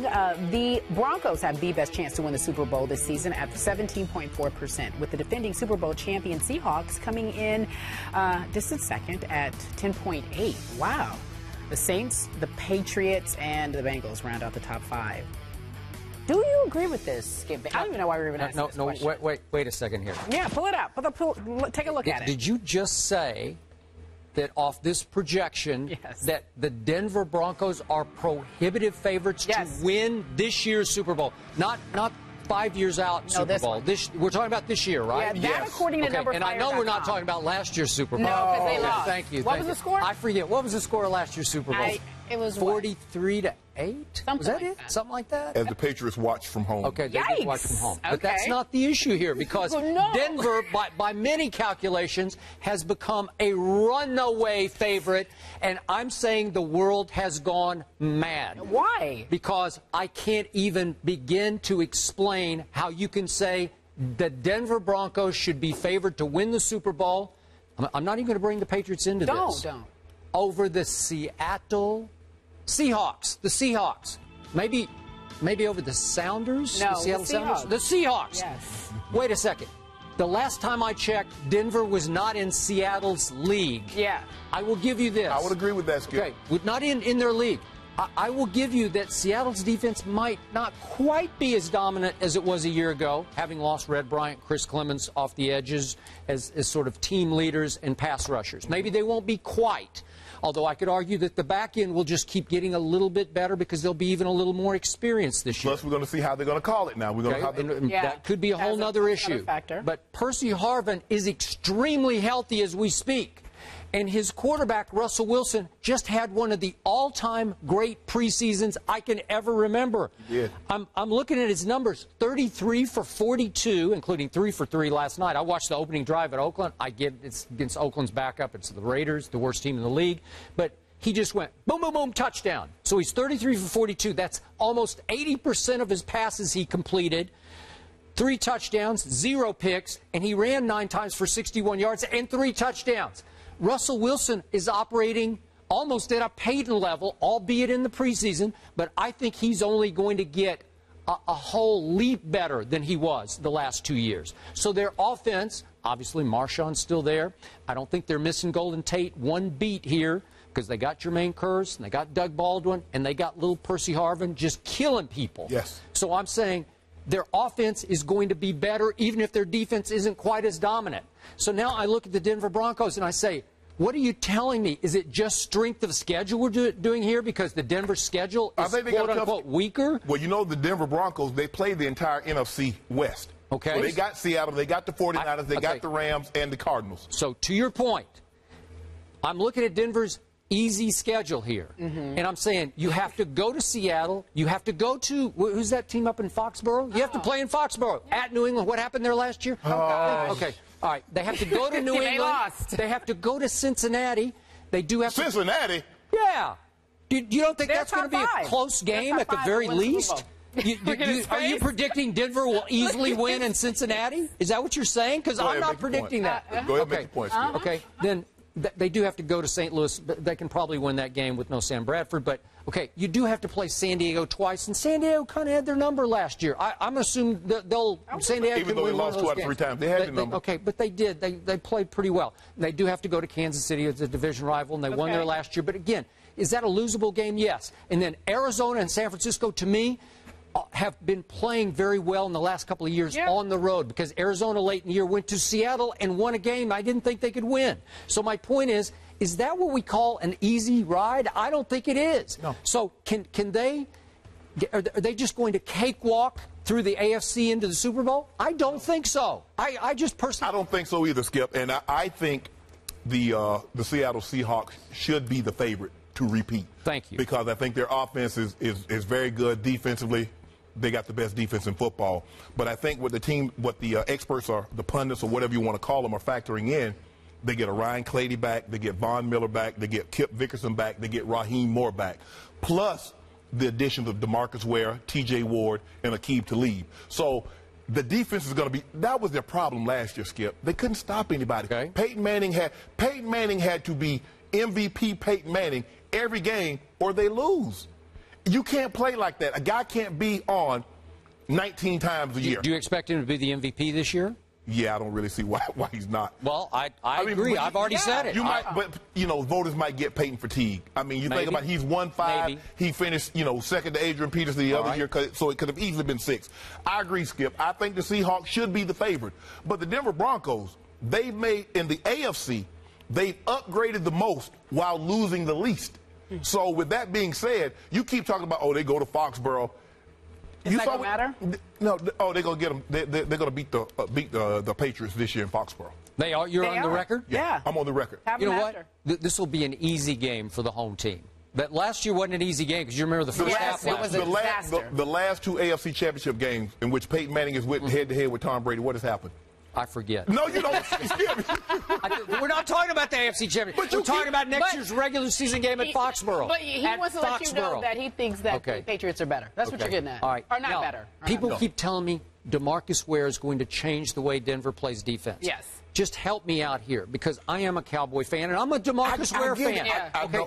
league. The Broncos have the best chance to win the Super Bowl this season at 17.4%, with the defending Super Bowl champion Seahawks coming in distant second at 10.8%. Wow. The Saints, the Patriots, and the Bengals round out the top 5. Do you agree with this, Skip? I don't even know why we're even asking this question. Wait a second here. Yeah, pull it out. Take a look at it. Did you just say that off this projection that the Denver Broncos are prohibitive favorites to win this year's Super Bowl? Not 5 years out Super Bowl. We're talking about this year, right? Yeah, that according to number And I know we're not talking about last year's Super Bowl. No, because they lost. Thank you. What was the score? I forget. What was the score of last year's Super Bowl? It was 43-8. Was that like it? that. Something like that. As the Patriots watch from home. Okay, they did watch from home. Okay. But that's not the issue here, because Denver, by many calculations, has become a runaway favorite, and I'm saying the world has gone mad. Why? Because I can't even begin to explain how you can say the Denver Broncos should be favored to win the Super Bowl. I'm not even going to bring the Patriots into this. Don't. Over the Seattle Seahawks. The Seahawks. Maybe over the Sounders? No, the Seattle the Sounders? Seahawks. The Seahawks. Yes. Wait a second. The last time I checked, Denver was not in Seattle's league. Yeah. I will give you this. I would agree with that, Skip. Okay, not in their league. I will give you that Seattle's defense might not quite be as dominant as it was a year ago, having lost Red Bryant, Chris Clemons off the edges as sort of team leaders and pass rushers. Maybe they won't be quite. Although I could argue that the back end will just keep getting a little bit better because they'll be even a little more experienced this year. Plus, we're going to see how they're going to call it now. We're going to have that could be a whole other issue. But Percy Harvin is extremely healthy as we speak. And his quarterback, Russell Wilson, just had one of the all-time great preseasons I can ever remember. Yeah. I'm looking at his numbers, 33 for 42, including 3 for 3 last night. I watched the opening drive at Oakland. I get it's against Oakland's backup. It's the Raiders, the worst team in the league. But he just went boom, boom, boom, touchdown. So he's 33 for 42. That's almost 80% of his passes he completed. 3 touchdowns, 0 picks, and he ran 9 times for 61 yards and 3 touchdowns. Russell Wilson is operating almost at a Peyton level, albeit in the preseason, but I think he's only going to get a whole leap better than he was the last 2 years. So their offense, obviously Marshawn's still there. I don't think they're missing Golden Tate one beat here because they got Jermaine Kearse and they got Doug Baldwin and they got little Percy Harvin just killing people. Yes. So I'm saying their offense is going to be better even if their defense isn't quite as dominant. So now I look at the Denver Broncos and I say, what are you telling me? Is it just strength of schedule we're doing here because the Denver schedule is quote-unquote weaker? Well, you know, the Denver Broncos, they play the entire NFC West. Okay. So they got Seattle, they got the 49ers, they got the Rams and the Cardinals. So to your point, I'm looking at Denver's easy schedule here. And I'm saying you have to go to Seattle. You have to go to, who's that team up in Foxborough? You have to play in Foxborough. At New England. What happened there last year? Okay. All right. They have to go to New England. Lost. They have to go to Cincinnati. They do have Cincinnati? Yeah. You don't think that's going to be a close game at the very least? Are you predicting Denver will easily win in Cincinnati? Is that what you're saying? Because I'm not predicting that. Go ahead and make the point. Okay. Then they do have to go to St. Louis. They can probably win that game with no Sam Bradford. But, okay, you do have to play San Diego twice. And San Diego kind of had their number last year. I'm assuming San Diego even though they lost 2 out of 3 times, they had the number. Okay, but they did. They played pretty well. They do have to go to Kansas City as a division rival, and they won there last year. But, again, is that a losable game? Yes. And then Arizona and San Francisco, to me, have been playing very well in the last couple of years on the road because Arizona late in the year went to Seattle and won a game I didn't think they could win. So my point is that what we call an easy ride? I don't think it is. No. So are they just going to cakewalk through the AFC into the Super Bowl? I don't think so. I just personally I don't think so either, Skip. And I think the Seattle Seahawks should be the favorite to repeat. Thank you. Because I think their offense is very good defensively. They got the best defense in football. But I think what the experts are, the pundits or whatever you want to call them, are factoring in, they get a Ryan Clady back, they get Von Miller back, they get Kip Vickerson back, they get Raheem Moore back. Plus the additions of DeMarcus Ware, T.J. Ward, and Aqib Talib. So the defense is going to be – that was their problem last year, Skip. They couldn't stop anybody. Okay. Peyton Manning had to be MVP Peyton Manning every game or they lose. You can't play like that. A guy can't be on 19 times a year. Do you expect him to be the MVP this year? Yeah, I don't really see why he's not. Well, I agree. I've already said it. You might, but voters might get Peyton fatigue. I mean, you think about he's 1-5. Maybe. He finished, second to Adrian Peterson the other year, so it could have easily been 6. I agree, Skip. I think the Seahawks should be the favorite, but the Denver Broncos, they've made in the AFC, they've upgraded the most while losing the least. So with that being said, you keep talking about they go to Foxborough. Does that gonna matter? No. Oh, they're gonna get them. They're gonna beat the Patriots this year in Foxborough. They are. You're on the record. Yeah, I'm on the record. You know what? This will be an easy game for the home team. But last year wasn't an easy game because you remember the first half. It was a disaster. The last 2 AFC Championship games in which Peyton Manning is head-to-head with Tom Brady. What has happened? I forget. No, you don't. We're not talking about the AFC Championship. We're talking about next year's regular season game at Foxborough. But he wants to let you know that he thinks that the Patriots are better. That's what you're getting at. All right. Or not better. People keep telling me DeMarcus Ware is going to change the way Denver plays defense. Yes. Just help me out here because I am a Cowboy fan and I'm a DeMarcus Ware fan.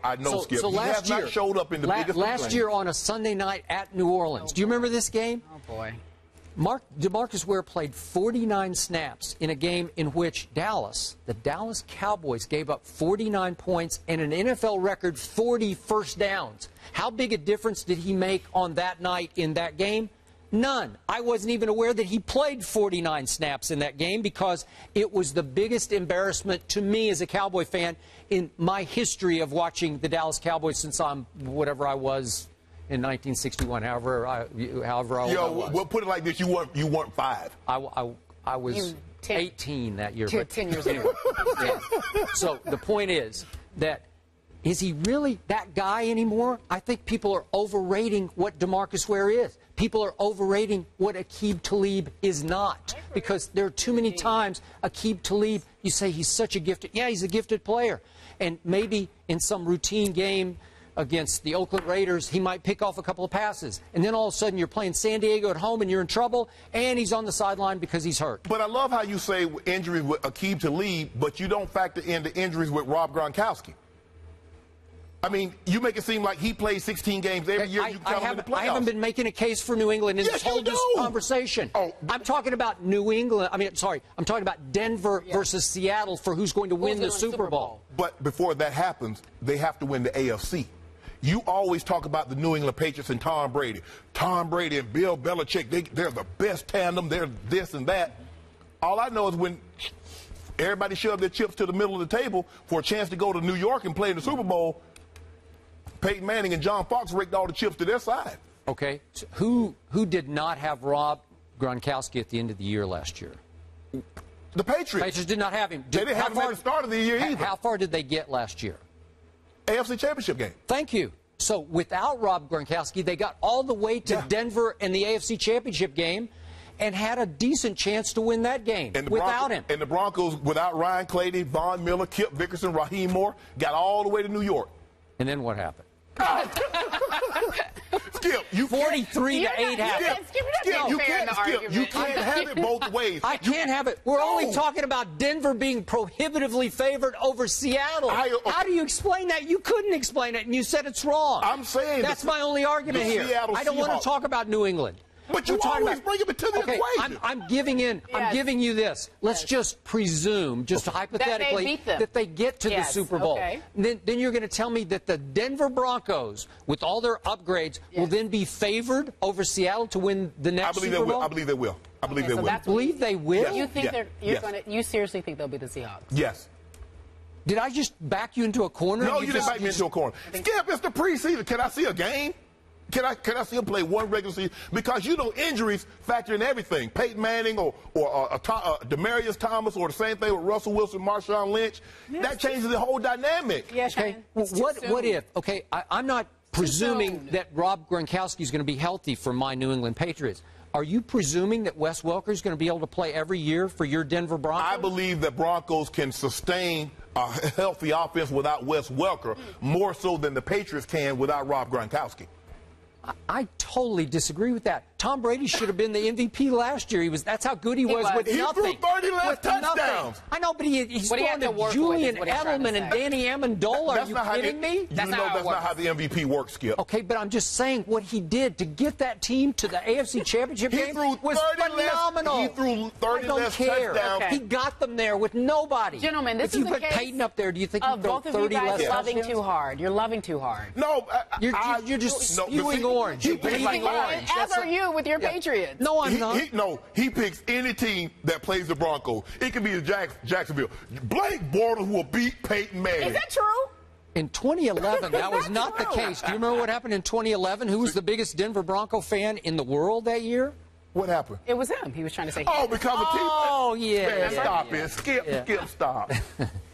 I know, Skip. So last year, not showed up in the biggest last year on a Sunday night at New Orleans. Do you remember this game? Oh, boy. DeMarcus Ware played 49 snaps in a game in which the Dallas Cowboys gave up 49 points and an NFL record 40 first downs. How big a difference did he make on that night in that game? None. I wasn't even aware that he played 49 snaps in that game because it was the biggest embarrassment to me as a Cowboy fan in my history of watching the Dallas Cowboys since I'm whatever I was in 1961, however old I was. We'll put it like this: you weren't 5. I was 18 that year. 10 years ago. Yeah. So the point is that is he really that guy anymore? I think people are overrating what DeMarcus Ware is. People are overrating what Aqib Talib is not because there are too many times Aqib Talib, you say he's such a gifted, he's a gifted player. And maybe in some routine game against the Oakland Raiders, he might pick off a couple of passes. And then all of a sudden you're playing San Diego at home and you're in trouble, and he's on the sideline because he's hurt. But I love how you say injuries with Aqib Talib, but you don't factor in the injuries with Rob Gronkowski. I mean, you make it seem like he plays 16 games every year. You tell him in the playoffs. I haven't been making a case for New England in this whole conversation. I'm talking about New England. I'm talking about Denver versus Seattle for who's going to win the Super Bowl. But before that happens, they have to win the AFC. You always talk about the New England Patriots and Tom Brady. Tom Brady and Bill Belichick, they're the best tandem. They're this and that. All I know is when everybody shoved their chips to the middle of the table for a chance to go to New York and play in the Super Bowl, Peyton Manning and John Fox raked all the chips to their side. Okay. So who did not have Rob Gronkowski at the end of the year last year? The Patriots. Patriots did not have him. They didn't have him at the start of the year either. How far did they get last year? AFC Championship game. Thank you. So without Rob Gronkowski, they got all the way to Denver and the AFC Championship game and had a decent chance to win that game without him. And the Broncos, without Ryan Clady, Von Miller, Kip Vickerson, Raheem Moore, got all the way to New York. And then what happened? Skip, you 43 to 8 happened. You can't have it both ways. I can't have it. We're only talking about Denver being prohibitively favored over Seattle. How do you explain that? You couldn't explain it, and you said it's wrong. I'm saying that's my only argument here. I don't want to talk about New England. But you always bring it to the equation. I'm giving you this. Let's just presume, just hypothetically, that they get to the Super Bowl. Then you're going to tell me that the Denver Broncos, with all their upgrades, will then be favored over Seattle to win the next Super Bowl? I believe they will. I believe they will. You believe they will? You think you seriously think they'll be the Seahawks? Yes. Did I just back you into a corner? No, you didn't back me into a corner. Skip, it's the preseason. Can I see a game? Can I see him play one regular season? Because injuries factor in everything. Peyton Manning or Demaryius Thomas, or the same thing with Russell Wilson, Marshawn Lynch. That changes the whole dynamic. Yes, okay. What if? Okay, I'm not presuming that Rob Gronkowski is going to be healthy for my New England Patriots. Are you presuming that Wes Welker is going to be able to play every year for your Denver Broncos? I believe that Broncos can sustain a healthy offense without Wes Welker more so than the Patriots can without Rob Gronkowski. I totally disagree with that. Tom Brady should have been the MVP last year. That's how good he was with He nothing. threw 30 less With nothing. touchdowns. I know, but he's What he had throwing to work to with is Julian what he's trying to Edelman and say. Danny Amendola. Are you kidding me? That's not how the MVP works, Skip. Okay, but I'm just saying what he did to get that team to the AFC Championship He game threw was 30 less- phenomenal. he threw 30 I don't less care. touchdowns. He got them there with nobody. Gentlemen, this if you is the put case Peyton up there, do you think he'd of throw both of you 30 guys less loving touchdowns? too hard. You're loving too hard. No, You're just spewing orange. You're bleeding orange. As are you with your Patriots. No, I'm not. He picks any team that plays the Broncos. It could be Jacksonville. Blake Bortles will beat Peyton Manning. Is that true? In 2011, that was That's not the true. case. Do you remember what happened in 2011? Who was the biggest Denver Bronco fan in the world that year? What happened? It was him. He was trying to say. Oh, because of team. Oh, yeah. Man, yeah, stop yeah. it. Skip, stop.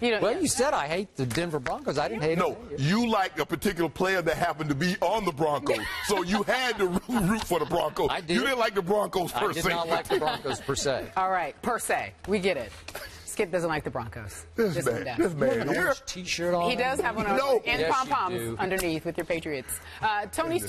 Well, you said I hate the Denver Broncos. I didn't hate No, them. you like a particular player that happened to be on the Broncos, so you had to root for the Broncos. I did. You didn't like the Broncos per I did se. not like the Broncos per se. All right, per se. We get it. Skip doesn't like the Broncos. This Just man, down. this You have man an here. orange T-shirt on. He does have one of No. and Yes, you pom-poms do. underneath with your Patriots. Tony Stewart.